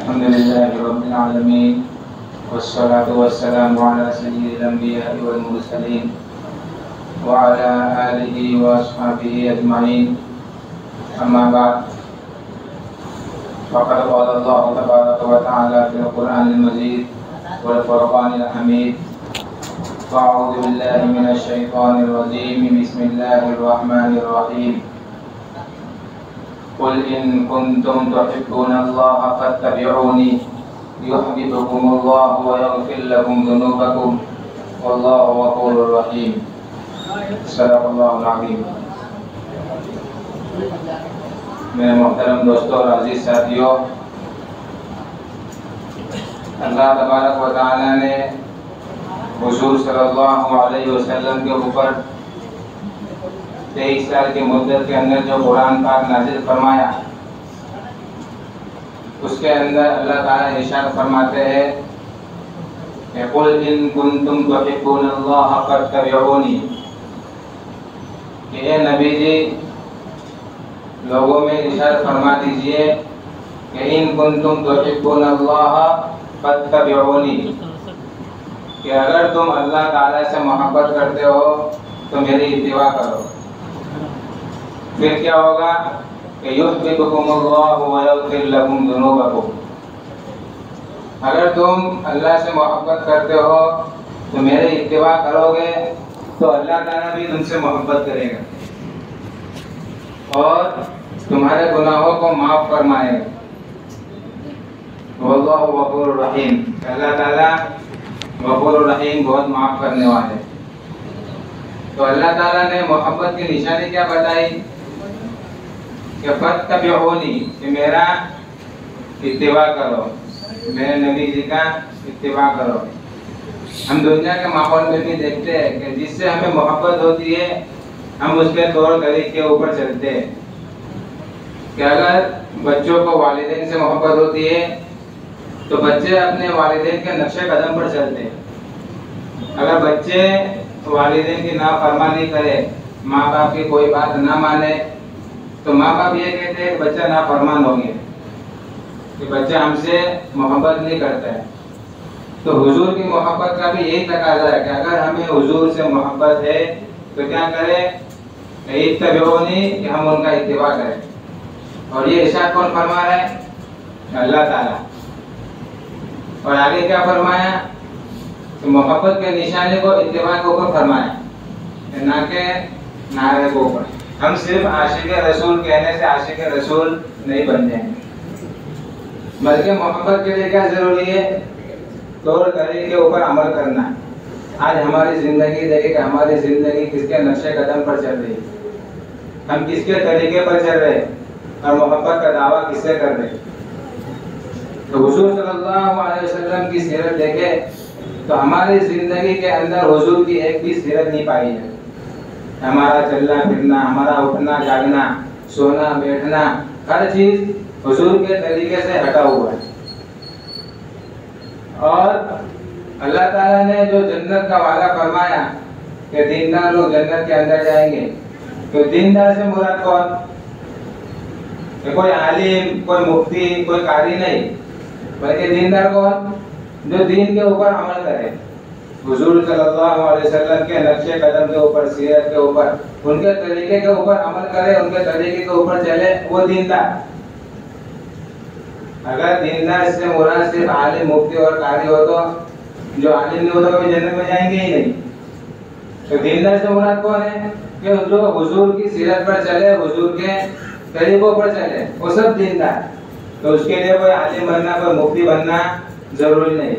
الحمد لله رب العالمين والصلاة والسلام على سيد الأنبياء والمرسلين وعلى آله وأصحابه أجمعين. أما بعد، فقد قال الله تبارك وتعالى في القرآن المجيد والفرقان الحميد: أعوذ بالله من الشيطان الرجيم، بسم الله الرحمن الرحيم. قل إن كنتم تحبون الله فاتبعوني يحببكم الله ويغفر لكم ذنوبكم والله غفور رحيم. صدق اللہ العظیم. میرے محترم دوستوں اور عزیز ساتھیوں، اللہ تبارک و تعالی نے حضور صلی اللہ علیہ وسلم کے اوپر 23 سال کی مدت کے اندر جو قرآن پاک نازل فرمایا، اس کے اندر اللہ تعالیٰ ارشاد فرماتے ہیں کہ قل ان کنتم تحبون اللہ فاتبعونی، کہ اے نبی جی لوگوں میں ارشاد فرما دیجئے کہ ان کنتم تحبون اللہ فاتبعونی، کہ اگر تم اللہ تعالیٰ سے محبت کرتے ہو تو میری اتباع کرو. پھر کیا ہوگا کہ یحببکم اللہ ویغفر لکم ذنوبکم. اگر تم اللہ سے محبت کرتے ہو تو میری اتباع کرو گے تو اللہ تعالیٰ بھی تم سے محبت کرے گا اور تمہارے گناہوں کو معاف فرمائے گا. واللہ غفور الرحیم، اللہ تعالیٰ غفور الرحیم، بہت معاف کرنے والے. تو اللہ تعالیٰ نے محبت کی نشانی کیا بتائی کہ فاتبعونی، کہ میرا اتباع کرو، میرے نبی جی کا اتباع کرو. ہم دنیا کے ماحول میں بھی دیکھتے ہیں کہ جس سے ہمیں محبت ہوتی ہے ہم اس کے طور طریقے کے اوپر چلتے ہیں. کہ اگر بچوں کو والدین سے محبت ہوتی ہے تو بچے اپنے والدین کے نقش قدم پر چلتے ہیں. اگر بچے والدین کی نافرمانی کرے، ماں باپ کی کوئی بات نہ مانے، تو ماں باپ یہ کہتے ہیں کہ بچہ نافرمان ہو گیا، کہ بچہ ہم سے محبت نہیں کرتا ہے. تو حضور کی محبت کا بھی یہی تقاضا ہے کہ اگر ہمیں حضور سے محبت ہے تو کیا کریں؟ اتبعونی، کہ ہم ان کا اتباع کریں. اور یہ ارشاد کون فرما رہا ہے؟ اللہ تعالیٰ. اور آگے کیا فرمایا کہ محبت کے نشانے کو اتباع کے اوپر فرمایا، نہ کہ نعرے کے اوپر. ہم صرف عاشق رسول کہنے سے عاشق رسول نہیں بن جائیں گے، بلکہ محبت کے لیے کیا ضروری ہے؟ طور طریقے کے اوپر عمل کرنا. آج ہماری زندگی دیکھیں کہ ہماری زندگی کس کے نقش قدم پر چل رہی ہے، ہم کس کے طریقے پر چل رہے ہیں اور محبت کا دعویٰ کس سے کر رہے ہیں. تو حضور صلی اللہ علیہ وسلم کی سیرت دیکھیں تو ہماری زندگی کے اندر حضور کی ایک بھی سیرت نہیں پائی ہے. ہمارا چلنا پھرنا، ہمارا اٹھنا جاگنا، سونا بیٹھنا، ہر چیز حضور کے طریقے سے ہٹا ہوا ہے. اور اللہ تعالیٰ نے جو جنت کا وعدہ فرمایا کہ دیندار لوگ جنت کے اندر جائیں گے، تو دیندار سے مراد کون؟ کہ کوئی عالم، کوئی مفتی، کوئی قاری نہیں، بلکہ دیندار کون؟ جو دین کے اوپر عمل کرے، حضور صلی اللہ علیہ وسلم کے نقش قدم کے اوپر، سیرت کے اوپر، ان کے طریقے کے اوپر عمل کرے، ان کے طریقے کے اوپر چلے، وہ دیندار. اگر دیندار سے مراد صرف عالم، مفتی اور قاری ہو تو جو عالم نہیں ہوتا کبھی جنت میں جائیں گے ہی نہیں. تو دیندار سے مراد کون ہے؟ کہ جو حضور کی سیرت پر چلے، حضور کے طریقوں پر چلے، وہ سب دیندار. تو اس کے لیے کوئی عالم بننا، کوئی مفتی بننا ضروری نہیں.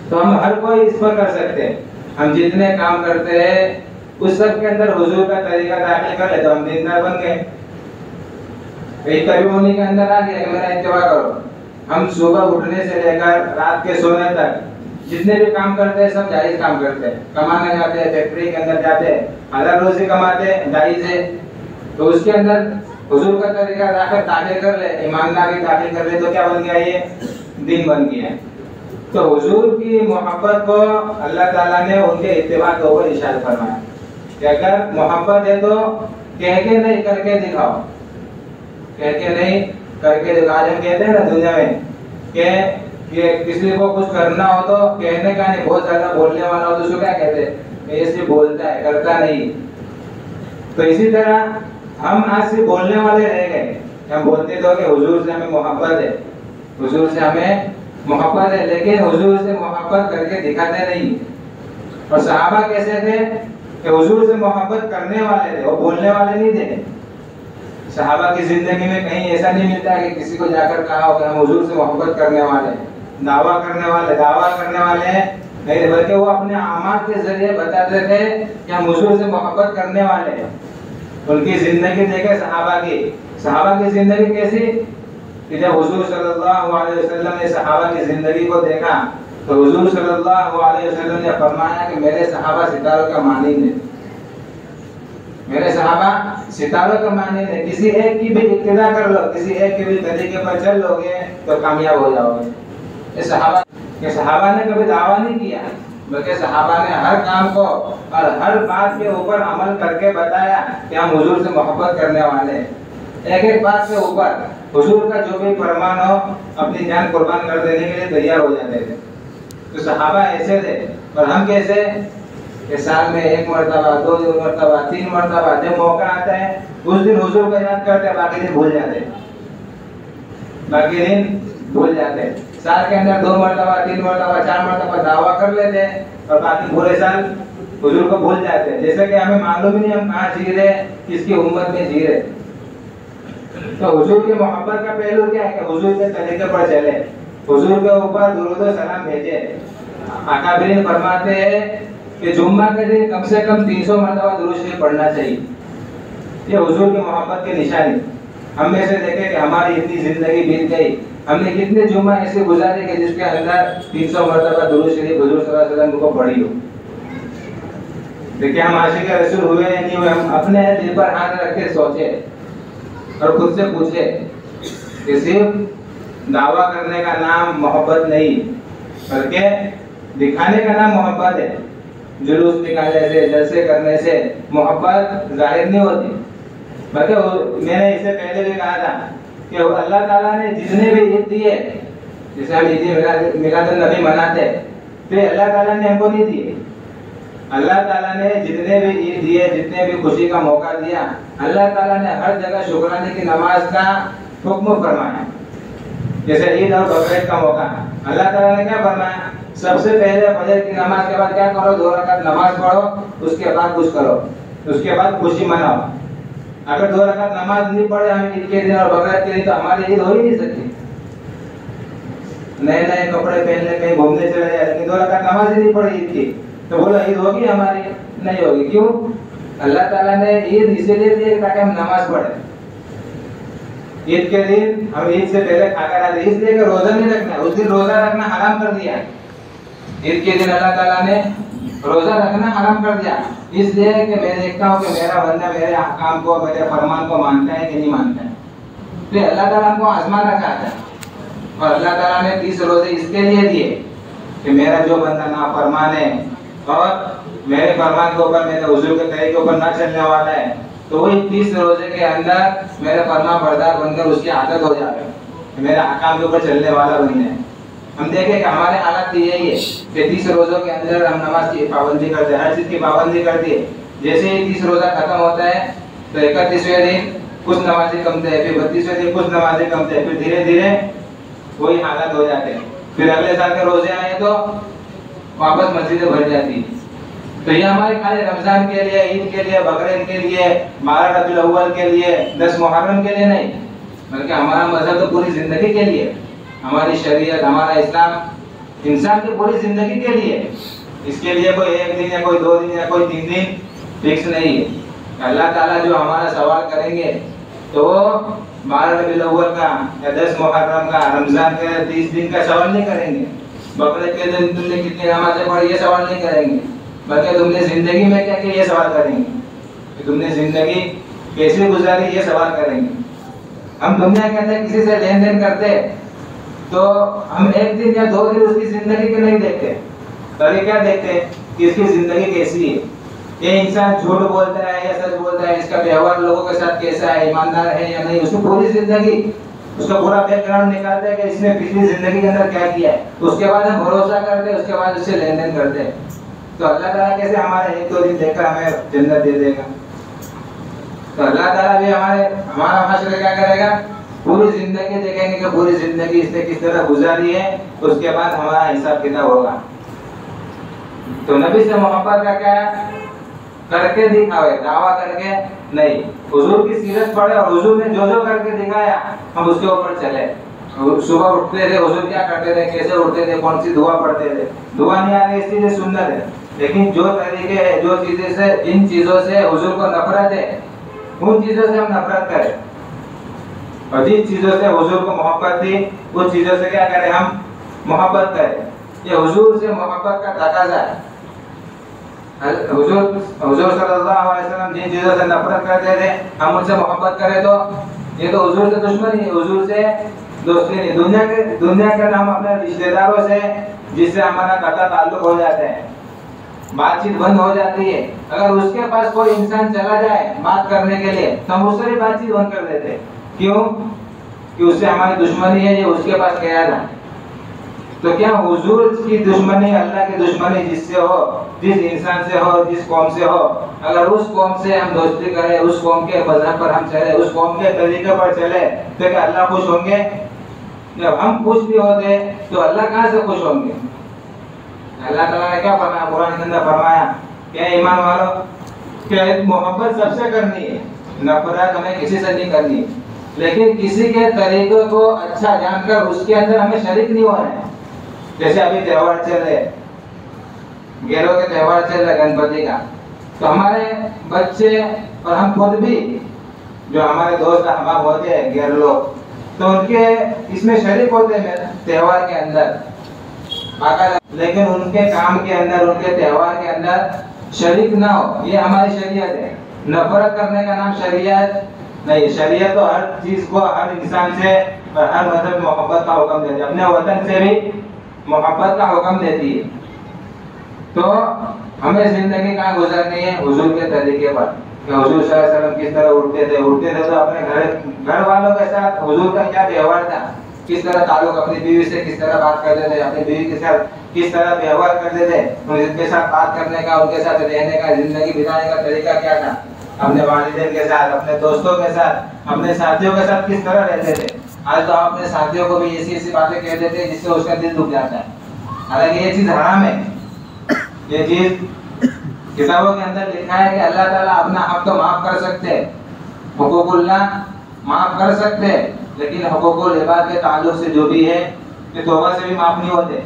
تو ہم ہر کوئی اس پر کر سکتے ہیں. ہم جتنے کام کرتے ہیں اس سب کے اندر حضور کا طریقہ داخل کر لے تو ہم دیندار بن گئے. اتبعونی کے اندر آ گیا کہ میرا اتباع کرو. ہم صبح اٹھنے سے لے کر رات کے سونے تک جتنے بھی کام کرتے ہیں سب جائز کام کرتے ہیں. کمانے جاتے ہیں، فیکٹری کے اندر جاتے ہیں، حلال روزی کماتے ہیں، جائز ہے. تو اس کے اندر حضور کا طریقہ داخل کر لے، ایمانداری داخل کر لے تو کیا بن گیا؟ یہ دین بن گیا. تو حضور کی محبت کو اللہ تعالیٰ نے ان کے اتباع کے اوپر ارشاد فرمایا کہ اگر محبت ہے تو کہہ کے نہیں کر کے دکھاؤ. کہہ کے نہیں کر کے دکھا. آج ہم کہتے ہیں نا دنیا میں کہ کسی کو کچھ کرنا ہو تو کہنے کا نہیں، بہت زیادہ بولنے والا ہو تو اس کو کیا کہتے ہیں کہ یہ صرف بولتا ہے کرتا نہیں. تو اسی طرح ہم آج صرف بولنے والے رہ گئے. ہم بولتے تو کہ حضور سے ہمیں محبت ہے، حضور سے ہمیں محبت ہے، لیکن حضور سے محبت کر کے دکھاتے نہیں. اور صحابہ کیسے تھے کہ حضور سے محبت کرنے والے تھے، وہ بولنے والے نہیں تھے. صحابہ کی زندگی میں کہیں ایسا نہیں ملتا کہ کسی کو جا کر کہا ہو کہ ہم حضور سے محبت کرنے والے ہیں، دعویٰ کرنے والے ہیں نہیں، بلکہ وہ اپنے اعمال کے ذریعے بتاتے تھے کہ ہم حضور سے محبت کرنے والے ہیں. ان کی زندگی دیکھے صحابہ کی زندگی کیسی کہ جب حضور صلی اللہ علیہ وسلم نے صحابہ کی زندگی کو دیکھا تو حضور صلی اللہ علیہ وسلم نے فرمایا کہ میرے صحابہ ستاروں کا مانند ہیں، میرے صحابہ ستاروں کا مانند ہیں. کسی ایک کی بھی اقتدا کر لو، کسی ایک کے بھی طریقے پر چل لو گے تو کامیاب ہو جاؤ گے. صحابہ نے کبھی دعویٰ نہیں کیا، بلکہ صحابہ نے ہر کام کو اور ہر بات کے اوپر عمل کر کے بتایا کہ ہم حضور سے محبت کرنے والے ہیں. ایک بات کے اوپر حضور کا جو بھی فرمان ہو اپنی جان قربان کر دینے کے لیے تیار ہو جاتے تھے. تو صحابہ ایسے تھے. اور ہم کیسے کہ سال میں 1 مرتبہ 2 مرتبہ 3 مرتبہ جب موقع آتا ہے اس دن حضور کو یاد کرتے ہیں، باقی دن بھول جاتے. سال کے اندر 2 مرتبہ 3 مرتبہ 4 مرتبہ دعویٰ کر لیتے ہیں اور باقی پورے سال حضور کو بھول جاتے ہیں، جیسے کہ ہمیں معلوم ہی نہیں ہم کہاں جی رہے، کس کی امت میں جی رہے. تو حضور کی محبت کا پہلو کیا ہے کہ حضور کے طریقے پر چلے، حضور کے اوپر درود و سلام بھیجے. اکابرین فرماتے ہیں کہ جمعہ کے دن کم سے کم 300 مرتبہ درود شریف پڑھنا چاہیے. یہ حضور کی محبت کی نشانی. ہم میں سے دیکھیں کہ ہماری اتنی زندگی بیت گئی، ہم نے کتنے جمعہ ایسے گزارے کہ جس کے اندر 300 مرتبہ درود شریف حضور صلی اللہ علیہ وسلم کو پڑھی ہو. دیکھیں ہم عاشق رسول ہوئے یا نہیں ہوئے، ہم اپنے دل پر ہاتھ رکھ کے سوچے اور خود سے پوچھے کہ صرف دعویٰ کرنے کا نام محبت نہیں بلکہ دکھانے کا نام محبت ہے. جلوس نکالنے سے جلسے کرنے سے محبت ظاہر نہیں ہوتی، بلکہ میں نے اس سے پہلے بھی کہا تھا کہ اللہ تعالیٰ نے جتنے بھی عید دیے، جسے ہم عید میلاد النبی مناتے، تو اللہ تعالیٰ نے ہم کو نہیں دیے. اللہ تعالیٰ نے جتنے بھی عید دیے، جتنے بھی خوشی کا موقع دیا، اللہ تعالیٰ نے ہر جگہ شکرانے کی نماز کا حکم فرمایا. جیسے عید اور بقرعید کا موقع، اللہ تعالیٰ نے کیا فرمایا؟ سب سے پہلے فجر کی نماز کے بعد کیا کرو؟ 2 رکعت نماز پڑھو، اس کے بعد کچھ کرو، اس کے بعد خوشی مناؤ. اگر 2 رکعت نماز نہیں پڑھے ہم عید کے دن اور بقرعید کے دن تو ہماری عید ہو ہی نہیں سکتی. نئے کپڑے پہننے کہیں گھومنے چلے جائے لیکن 2 رکعت نماز ہی نہیں پڑھی عید کی تو بولو عید ہوگی ہماری؟ نہیں ہوگی. کیوں؟ اللہ تعالیٰ نے عید اسی لیے دی تاکہ ہم نماز پڑھیں. عید کے دن ہم عید سے پہلے کھا کر آتے اس لیے کہ روزہ نہیں رکھنا، اس دن روزہ رکھنا حرام کر دیا. عید کے دن اللہ تعالیٰ نے روزہ رکھنا حرام کر دیا، اس لیے کہ میں دیکھتا ہوں کہ میرا بندہ میرے احکام کو، میرے فرمان کو مانتا ہے کہ نہیں مانتا ہے. تو اللہ تعالیٰ ہم کو آزمانا چاہتا ہے. اور اللہ تعالیٰ نے 30 روزے اس کے لیے دیے کہ میرا جو بندہ نافرمان ہے اور میرے فرمان کے اوپر، میرے حضور کے طریقے اوپر نہ چلنے والا ہے، تو وہی 30 روزے کے اندر میرے فرمان بردار بن کر اس کی عادت ہو جائے کہ میرے احکام کے اوپر چلنے والا بن جائے. ہم دیکھیں کہ ہمارے حالات یہی ہے کہ 30 روزوں کے اندر ہم نماز کی پابندی کرتے ہیں، ہر چیز کی پابندی کرتی ہے. جیسے ہی 30 روزہ ختم ہوتا ہے تو 31ویں دن کچھ نمازی کمتے ہیں، پھر 32ویں دن کچھ نمازی کمتے ہیں، پھر دھیرے دھیرے وہی حالت ہو جاتے ہیں. پھر اگلے سال کے روزے آئے تو واپس مسجدیں بھر جاتی ہیں. تو یہ ہمارے خالی رمضان کے لیے، عید کے لیے، بقرعید کے لیے، 12 ربیع الاول کے لیے، 10 محرم کے لیے نہیں، بلکہ ہمارا مذہب تو پوری زندگی کے لیے، ہماری شریعت، ہمارا اسلام انسان کی پوری زندگی کے لیے. اس کے لیے کوئی 1 دن یا کوئی 2 دن یا کوئی 3 دن فکس نہیں ہے. اللہ تعالیٰ جو ہمارا سوال کریں گے تو وہ 12 ربیع الاول کا یا 10 محرم کا، رمضان کا 30 دن کا سوال نہیں کریں گے. بقرعید کے دن تم نے کتنی نمازیں پڑھی یہ سوال نہیں کریں گے، بلکہ تم نے زندگی میں کیا کیا یہ سوال کریں گے کہ تم نے زندگی کیسے گزاری یہ سوال کریں گے. ہم دنیا کے اندر کسی سے لین دین کرتے تو ہم 1 دن یا 2 دن اس کی زندگی کے نہیں دیکھتے، بلکہ کیا دیکھتے کہ اس کی زندگی کیسی ہے، یہ انسان جھوٹ بولتا ہے یا سچ بولتا ہے، اس کا ویوہار لوگوں کے ساتھ کیسا ہے، ایماندار ہے یا نہیں. اس کی پوری زندگی اس کا پورا بیک گراؤنڈ نکالتے ہیں کہ اس نے پچھلی زندگی کے اندر کیا کیا ہے، اس کے بعد ہم بھروسہ کرتے ہیں، اس کے بعد اس سے لین دین کرتے ہیں. تو اللہ تعالیٰ کیسے ہمارے ایک دو دن دیکھ کر ہمیں جنت دے دے گا؟ تو اللہ تعالیٰ بھی ہمارا حشر کیا کرے گا؟ پوری زندگی دیکھیں گے کہ پوری زندگی اس نے کس طرح گزاری ہے، اس کے بعد ہمارا حساب کتاب ہوگا. تو نبی سے محبت کا کیا کر کے دکھاوے، دعویٰ کر کے نہیں. حضور کی سیرت پڑھے اور حضور نے جو جو کر کے دکھایا ہم اس کے اوپر چلے. صبح اٹھتے تھے حضور کیا کرتے تھے، کیسے اٹھتے تھے، کون سی دعا پڑھتے تھے. دعا نہیں آ رہی اس لیے سنت ہے، لیکن جو طریقے ہے، جو چیزیں سے، جن چیزوں سے حضور کو نفرت ہے ان چیزوں سے ہم نفرت کریں، اور جن چیزوں سے حضور کو محبت تھی ان چیزوں سے کیا کریں؟ ہم محبت کریں. یہ حضور سے محبت کا تقاضا ہے. حضور صلی اللہ علیہ وسلم جن چیزوں سے نفرت کرتے تھے ہم ان سے محبت کریں تو یہ تو حضور سے دشمنی ہے، حضور سے دوستی نہیں. دنیا کے نام اپنے رشتہ داروں سے جس سے ہمارا قطع تعلق ہو جاتا ہے، بات چیت بند ہو جاتی ہے. اگر اس کے پاس کوئی انسان چلا جائے بات کرنے کے لیے تو ہم اس سے بھی بات چیت بند کر دیتے. کیوں؟ کہ اس سے ہماری دشمنی ہے، یہ اس کے پاس گیا تھا. تو کیا حضور کی دشمنی اللہ کی دشمنی جس سے ہو، جس انسان سے ہو، جس قوم سے ہو، اگر اس قوم سے ہم دوستی کریں، اس قوم کے مذہب پر ہم چلے، اس قوم کے طریقے پر چلے تو کیا اللہ خوش ہوں گے؟ جب ہم خوش بھی ہوتے تو اللہ کہاں سے خوش ہوں گے؟ اللہ تعالیٰ نے کیا فرمایا قرآن کے اندر؟ فرمایا کہ ایمان والو کہ محبت سب سے کرنی ہے، نفرت ہمیں کسی سے نہیں کرنی، لیکن کسی کے طریقے کو اچھا جان کر اس کے اندر ہمیں شریک نہیں ہونا ہے. جیسے ابھی تہوار چل رہے، گیروں کے تہوار چل رہے گنپتی کا، تو ہمارے بچے اور ہم خود بھی جو ہمارے دوست احباب ہوتے ہیں گیر لوگ، تو ان کے اس میں شریک ہوتے ہیں تہوار کے اندر، لیکن ان کے کام کے اندر، ان کے تہوار کے اندر شریک نہ ہو. یہ ہماری شریعت ہے. نفرت کرنے کا نام شریعت نہیں. شریعت تو ہر چیز کو، ہر انسان سے اور ہر مذہب محبت کا حکم دیتی ہے، اپنے وطن سے بھی محبت کا حکم دیتی ہے. تو ہمیں زندگی کہاں گزارنی ہے؟ حضور کے طریقے پر. کہ حضور صلی اللہ علیہ وسلم کس طرح اٹھتے تھے تو اپنے گھر والوں کے ساتھ حضور کا کیا ویوہار تھا، کس طرح تعلق، اپنی بیوی سے کس طرح بات کرتے تھے، اپنی بیوی کے ساتھ کس طرح ویوہار کرتے تھے، ان کے ساتھ بات کرنے کا، ان کے ساتھ رہنے کا، زندگی بتانے کا طریقہ کیا تھا، اپنے والدین کے ساتھ، اپنے دوستوں کے ساتھ، اپنے ساتھیوں کے ساتھ کس طرح رہتے تھے. آج تو آپ اپنے ساتھیوں کو بھی ایسی باتیں کہہ دیتے ہیں جس سے اس کا دل دکھ جاتا ہے. حالانکہ یہ چیز حرام ہے. یہ چیز کتابوں کے اندر لکھا ہے کہ اللہ تعالیٰ اپنا حق تو معاف کر سکتے، حقوق اللہ معاف کر سکتے، لیکن حقوق العباد کے تعلق سے جو بھی ہے یہ توبہ سے بھی معاف نہیں ہوتے.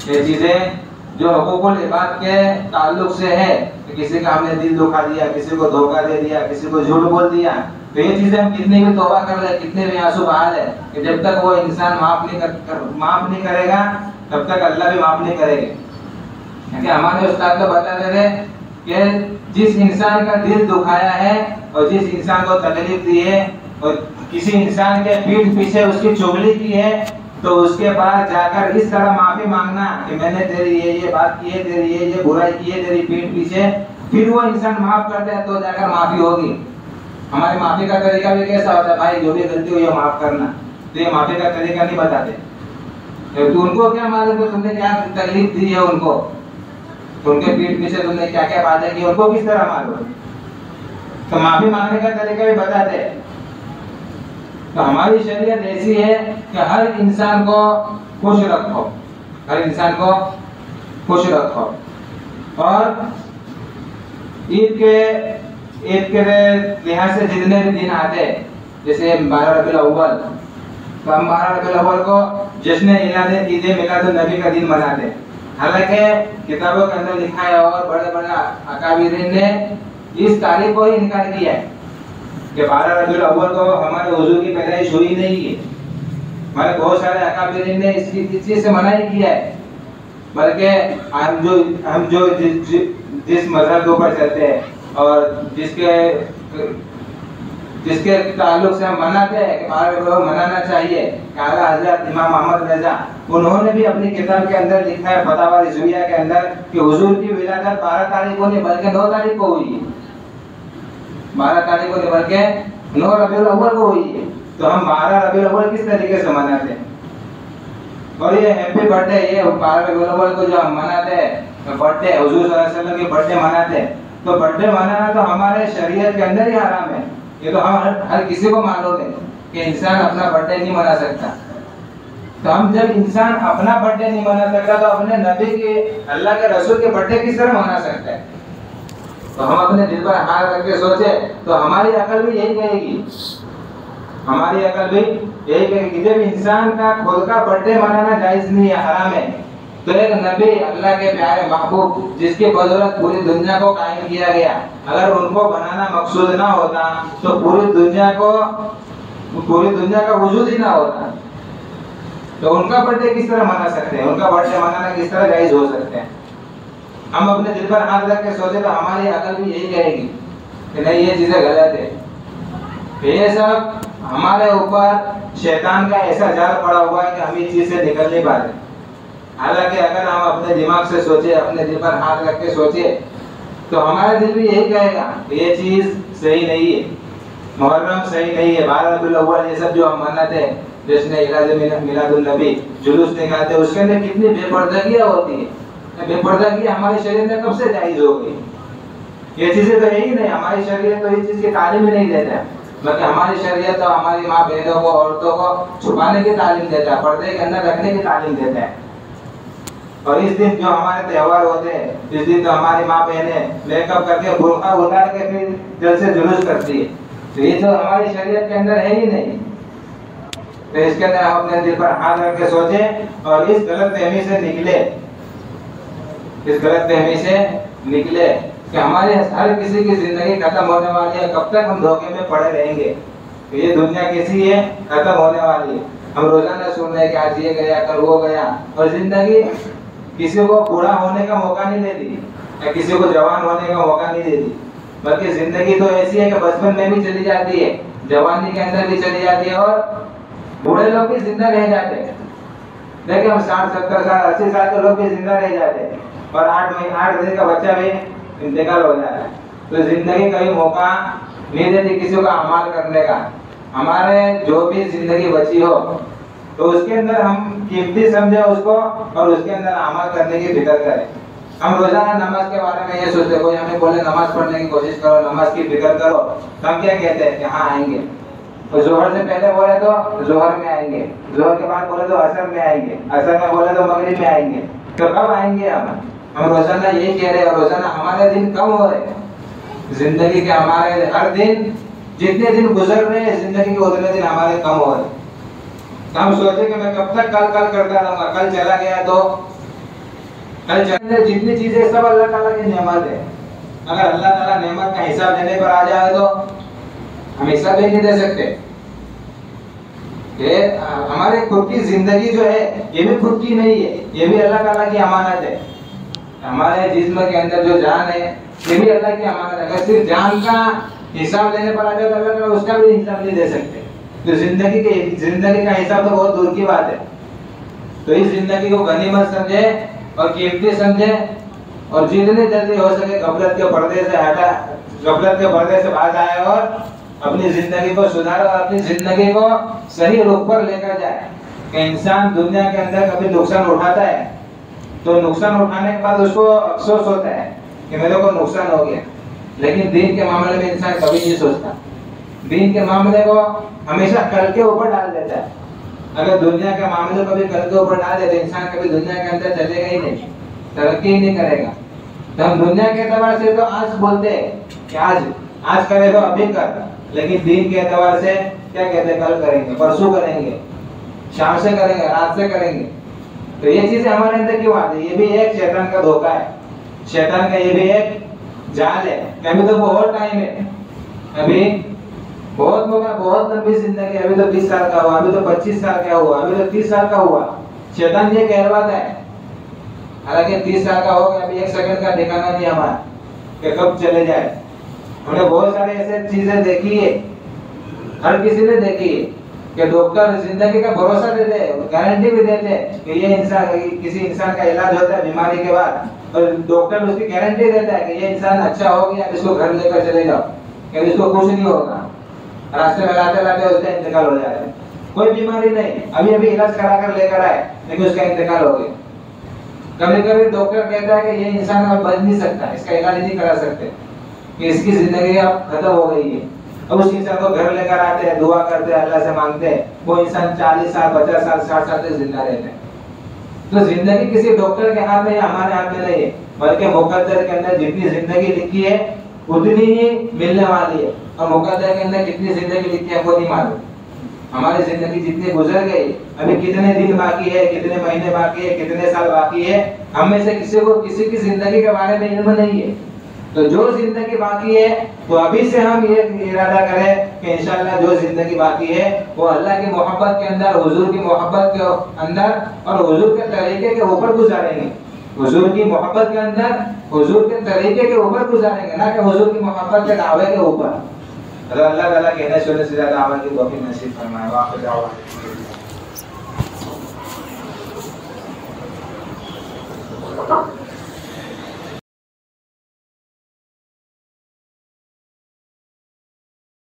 یہ چیزیں جو حقوق العباد کے تعلق سے ہے کہ کسی کا ہم نے دل دکھا دیا، کسی کو دھوکہ دے دیا، کسی کو جھوٹ بول دیا، تو یہ چیزیں ہم کتنی بھی توبہ کر لیں، کتنے بھی آنسو بہا لیں، کہ جب تک وہ انسان معاف نہیں کرے گا تب تک اللہ بھی معاف نہیں کرے گا. کہ ہمارے استاد تو بتاتے تھے کہ جس انسان کا دل دکھایا ہے اور جس انسان کو تکلیف دی ہے اور کسی انسان کے پیٹھ پیچھے اس کی چغلی کی ہے تو اس کے بعد جا کر اس طرح معافی مانگنا کہ میں نے تیری یہ بات کی ہے، تیری یہ برائی کی ہے تیری پیٹھ پیچھے، پھر وہ انسان معاف کرتا ہے تو جا کر معافی ہوگی. ہماری معافی کا طریقہ بھی کیسا ہوتا ہے؟ بھائی جو بھی غلطی ہوئی ہے معاف کرنا. تو یہ معافی کا طریقہ نہیں بتاتے. تو ان کو کیا معلوم کہ تم نے کیا تکلیف دی ہے ان کو، ان کے پیٹھ پیچھے تم نے کیا کیا باتیں کی، ان کو کس طرح معلوم؟ تو معافی مانگنے کا طریقہ بھی بتاتے ہیں. تو ہماری شریعت ایسی ہے کہ ہر انسان کو خوش رکھو، ہر انسان کو خوش رکھو. اور عید کے لحاظ سے جتنے بھی دن آتے ہیں، جیسے 12 ربیع الاول، تو ہم 12 ربیع الاول کو جشن عید میلاد النبی کا دن مناتے ہیں. حالانکہ کتابوں کے اندر لکھا ہے اور بڑے بڑے اکابرین نے اس تاریخ کو ہی انکار کیا ہے کہ 12 ربیع الاول کو ہمارے حضور کی پیدائش ہوئی نہیں ہے. ہمارے بہت سارے اکابرین نے اس چیز سے منع ہی کیا ہے، بلکہ ہم جو جس مذہب کے اوپر چلتے ہیں اور جس کے تعلق سے ہم مناتے ہیں کہ 12 ربیع الاول منانا چاہیے، کہ اعلیٰ حضرت امام احمد رضا انہوں نے بھی اپنی کتاب کے اندر لکھا ہے فتاوی رضویہ کے اندر کہ حضور کی ولادت 12 تاریخ کو نہیں بلکہ 9 تاریخ کو ہوئی ہے. 12 تاریخ کو نہیں بلکہ 9 ربیع الاول کو ہوئی ہے. تو ہم 12 ربیع الاول کس طریقے سے مناتے ہیں؟ اور یہ ہیپی برتھ ڈے، یہ 12 ربیع الاول کو جو ہم مناتے ہیں برتھ ڈے، حضور صلی اللہ علیہ وسلم کی برتھ ڈے مناتے ہیں، تو برتھ ڈے منانا تو ہمارے شریعت کے اندر ہی حرام ہے. یہ تو ہم ہر کسی کو معلوم ہے کہ انسان اپنا برتھ ڈے نہیں منا سکتا. تو ہم جب انسان اپنا برتھ ڈے نہیں منا سکتا تو اپنے نبی کے، اللہ کے رسول کے برتھ ڈے کس طرح منا سکتا ہے؟ تو ہم اپنے دل پر ہاتھ رکھ کے سوچے تو ہماری عقل بھی یہی کہے گی، ہماری عقل بھی یہی کہے گی کہ جب انسان کا خود کا برتھ ڈے منانا جائز نہیں ہے، حرام ہے، تو ایک نبی، اللہ کے پیارے محبوب جس کی بدولت پوری دنیا کو قائم کیا گیا، اگر ان کو بنانا مقصود نہ ہوتا تو پوری دنیا کا وجود ہی نہ ہوتا. تو ان کا برتھ ڈے کس طرح منا سکتے ہیں؟ ان کا برتھ ڈے منانا کس طرح جائز ہو سکتے ہیں؟ ہم اپنے دل پر ہاتھ رکھ کے سوچے تو ہماری عقل بھی یہی کہے گی کہ نہیں، یہ چیزیں غلط ہے. یہ سب ہمارے اوپر شیطان کا ایسا جال پڑا ہوا ہے کہ ہم اس چیز سے نکل نہیں پاتے. حالانکہ اگر ہم اپنے دماغ سے سوچے، اپنے دل پر ہاتھ رکھ کے سوچے تو ہمارا دل بھی یہی کہے گا کہ یہ چیز صحیح نہیں ہے، محرم صحیح نہیں ہے. 12 ربیع الاول یہ سب جو ہم مناتے ہیں، جس نے میلاد النبی جلوس نکالتے ہیں، اس کے اندر کتنی بے پردگیاں ہوتی ہیں. بے پردگی ہماری شریعت میں کب سے جائز ہو گئی؟ یہ چیزیں تو یہی نہیں، ہماری شریعت تو اس چیز کی تعلیم ہی نہیں دیتا ہے، بلکہ ہماری شریعت تو ہماری ماں بہنوں کو، عورتوں کو چھپانے کی تعلیم دیتا ہے، پردے کے اندر رکھنے کی تعلیم دیتا ہے. اور اس دن جو ہمارے تہوار ہوتے ہیں، اس دن تو ہماری ماں بہنیں میک اپ کر کے، برقع اتار کے پھر جل سے جلوس کرتی ہے. تو یہ تو ہماری شریعت کے اندر ہے ہی نہیں. تو اس کے اندر ہم اپنے دل پر ہاتھ رکھ کے سوچیں اور اس غلط فہمی سے نکلے کہ ہمارے ہر کسی کی زندگی ختم ہونے والی ہے. کب تک ہم دھوکے میں پڑے رہیں گے؟ کہ یہ دنیا کیسی ہے، ختم ہونے والی ہے. ہم روزانہ سن رہے ہیں کہ آج یہ گیا، کل وہ گیا، اور زندگی کسی کو بوڑھا ہونے کا موقع نہیں دیتی، یا کسی کو جوان ہونے کا موقع نہیں دیتی، بلکہ زندگی تو ایسی ہے کہ بچپن میں بھی چلی جاتی ہے، جوانی کے اندر بھی چلی جاتی ہے، اور بوڑھے لوگ بھی زندہ رہ جاتے ہیں. دیکھیں ہم 60 70 سال 80 سال کے لوگ بھی زندہ رہ جاتے ہیں، اور 8 دن کا بچہ بھی انتقال ہو جاتا ہے. تو زندگی کبھی موقع نہیں دیتی کسی کو اعمال کرنے کا. ہمارے جو بھی زندگی بچی ہو تو اس کے اندر ہم قیمتی سمجھیں اس کو، اور اس کے اندر اعمال کرنے کی فکر کریں. ہم روزانہ نماز کے بارے میں یہ سوچتے، کوئی ہمیں بولے نماز پڑھنے کی کوشش کرو، نماز کی فکر کرو، تو ہم کیا کہتے ہیں کہ ہاں آئیں گے. تو ظہر سے پہلے بولے تو ظہر میں آئیں گے، ظہر کے بعد بولے تو عصر میں آئیں گے، عصر میں بولے تو مغرب میں آئیں گے. تو کب آئیں گے ہم روزانہ یہی کہہ رہے ہیں، اور روزانہ ہمارے دن کم ہو رہے ہیں زندگی کے. ہمارے ہر دن جتنے دن گزر رہے ہیں زندگی کے اتنے دن ہمارے کم ہو رہے ہیں. تو ہم سوچے کہ میں کب تک کل کرتا رہوں گا، کل چلا گیا تو کل چلے. جتنی چیزیں سب اللہ تعالیٰ کی نعمت ہے. اگر اللہ تعالیٰ نعمت کا حساب دینے پر آ جائے تو ہم حساب بھی نہیں دے سکتے. ہمارے خود کی زندگی جو ہے یہ بھی خود کی نہیں ہے، یہ بھی اللہ تعالیٰ کی امانت ہے. ہمارے جسم کے اندر جو جان ہے یہ بھی اللہ کی امانت ہے. اگر صرف جان کا حساب لینے پر آ جائے تو اللہ تعالیٰ اس کا بھی حساب نہیں دے سکتے. تو زندگی کا حساب تو بہت دور کی بات ہے. تو اس زندگی کو غنیمت سمجھے اور قیمتی سمجھے، اور جتنی جلدی ہو سکے غفلت کے پردے سے باز آئے اور اپنی زندگی کو سدھارے اور اپنی زندگی کو صحیح رخ پر لے کر جائے. کہ انسان دنیا کے اندر کبھی نقصان اٹھاتا ہے تو نقصان اٹھانے کے بعد اس کو افسوس ہوتا ہے کہ میرے کو نقصان ہو گیا، لیکن دین کے معاملے میں انسان کبھی نہیں سوچتا. دین کے معاملے کو ہمیشہ کل کے اوپر ڈال دیتا ہے. اگر دنیا کے معاملے کو کبھی کل کے اوپر ڈال دے تو انسان کبھی دنیا کے اندر چلے گا ہی نہیں، ترقی ہی نہیں کرے گا. تو ہم دنیا کے اعتبار سے تو آج بولتے ہیں کہ آج کرے تو ابھی کر، لیکن دین کے اعتبار سے کیا کہتے ہیں؟ کل کریں گے، پرسوں کریں گے، شام سے کریں گے، رات سے کریں گے. تو یہ چیزیں ہمارے اندر کیوں آتی ہے؟ یہ بھی ایک شیطان کا دھوکہ ہے، شیطان کا یہ بھی ایک جال ہے کہ ابھی تو بہت ٹائم ہے، ابھی بہت موقع، بہت لمبی زندگی، ابھی تو 20 سال کا ہوا، ابھی تو 25 سال کا ہوا، ابھی تو 30 سال کا ہوا. شیطان یہ کہلواتا ہے. حالانکہ 30 سال کا ہو گیا، ابھی 1 سیکنڈ کا ٹھکانا نہیں ہمارا کہ کب چلے جائے. ہم نے بہت سارے ایسے چیزیں دیکھی ہے، ہر کسی نے دیکھی ہے کہ ڈاکٹر زندگی کا بھروسہ دیتے ہیں، گارنٹی بھی دیتے ہیں کہ یہ انسان، کسی انسان کا علاج ہوتا ہے بیماری کے بعد، اور ڈاکٹر اس کی گارنٹی دیتا ہے کہ یہ انسان اچھا ہو گیا، اس کو گھر لے کر چلے جاؤ کہ اس کو کچھ نہیں ہوگا. راستے میں لاتے لاتے اس کا انتقال ہو جاتا ہے. کوئی بیماری نہیں, ابھی ابھی علاج کرا کر لے کر آئے لیکن اس کا انتقال ہو گیا. کبھی کبھی ڈاکٹر کہتا ہے کہ یہ انسان اب بچ نہیں سکتا, اس کا علاج نہیں کرا سکتے, کہ اس کی زندگی اب ختم ہو گئی ہے. اب اس انسان کو گھر لے کر آتے ہیں, دعا کرتے ہیں, اللہ سے مانگتے ہیں, وہ انسان 40 سال 50 سال 60 سال تک زندہ رہتے ہیں. تو زندگی کسی ڈاکٹر کے ہاتھ میں یا ہمارے ہاتھ میں نہیں ہے, بلکہ مقدر کے اندر جتنی زندگی لکھی ہے اتنی ہی ملنے والی ہے, اور مقدر کے اندر کتنی زندگی لکھی ہے وہ نہیں معلوم. ہماری زندگی جتنی گزر گئی, ابھی کتنے دن باقی ہے, کتنے مہینے باقی ہے, کتنے سال باقی ہے, ہم میں سے کسی کو کسی کی زندگی کے بارے میں علم نہیں ہے. تو جو زندگی باقی ہے تو ابھی سے ہم یہ ارادہ کریں کہ انشاءاللہ جو زندگی باقی ہے وہ اللہ کی محبت کے اندر, حضور کی محبت کے اندر اور حضور کے طریقے کے اوپر گزاریں گے. حضور کی محبت کے اندر, حضور کے طریقے کے اوپر گزاریں گے, نہ کہ حضور کی محبت کے دعوے کے اوپر. اللہ تعالیٰ کہنے سننے سے زیادہ عمل کی توفیق نصیب فرمائے. واقعہ